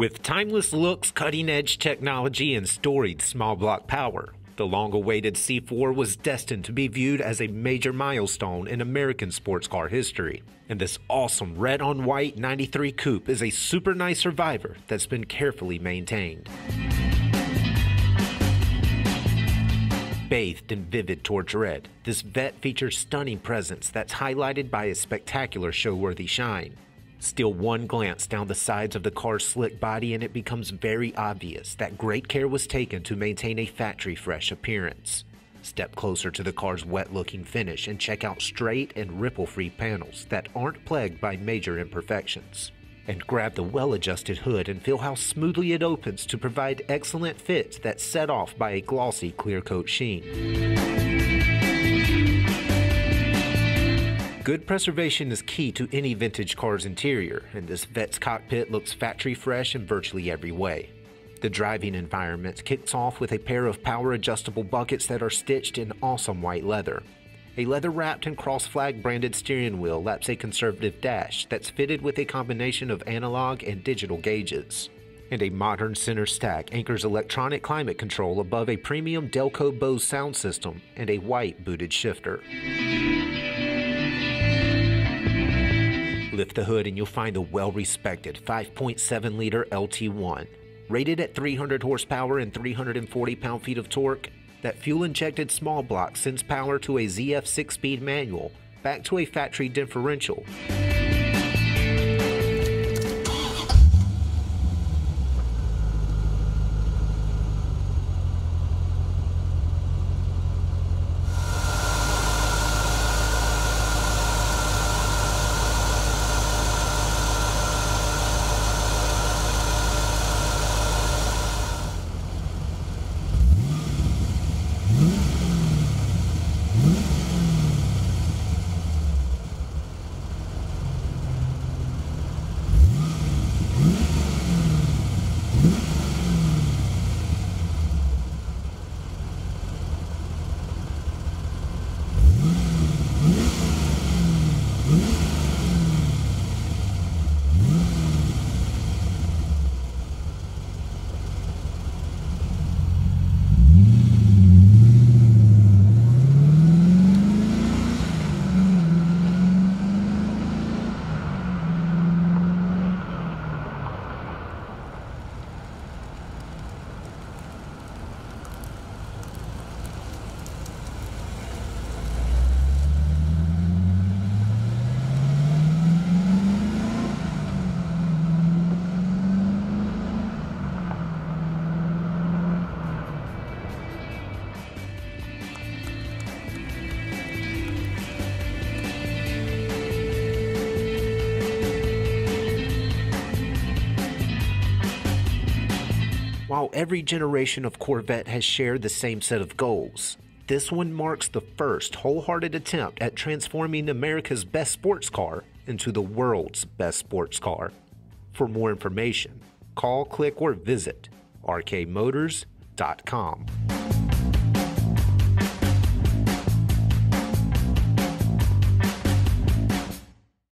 With timeless looks, cutting-edge technology, and storied small block power, the long-awaited C4 was destined to be viewed as a major milestone in American sports car history. And this awesome red-on-white 93 Coupe is a super nice survivor that's been carefully maintained. Bathed in vivid torch red, this Vette features stunning presence that's highlighted by a spectacular show-worthy shine. Still one glance down the sides of the car's slick body and it becomes very obvious that great care was taken to maintain a factory-fresh appearance. Step closer to the car's wet-looking finish and check out straight and ripple-free panels that aren't plagued by major imperfections. And grab the well-adjusted hood and feel how smoothly it opens to provide excellent fits that's set off by a glossy clear coat sheen. Good preservation is key to any vintage car's interior, and this Vette's cockpit looks factory fresh in virtually every way. The driving environment kicks off with a pair of power-adjustable buckets that are stitched in awesome white leather. A leather-wrapped and cross-flag branded steering wheel laps a conservative dash that's fitted with a combination of analog and digital gauges. And a modern center stack anchors electronic climate control above a premium Delco Bose sound system and a white booted shifter. Lift the hood and you'll find the well-respected 5.7-liter LT1. Rated at 300 horsepower and 340 pound-feet of torque, that fuel-injected small block sends power to a ZF 6-speed manual back to a factory differential. While every generation of Corvette has shared the same set of goals, this one marks the first wholehearted attempt at transforming America's best sports car into the world's best sports car. For more information, call, click, or visit rkmotors.com.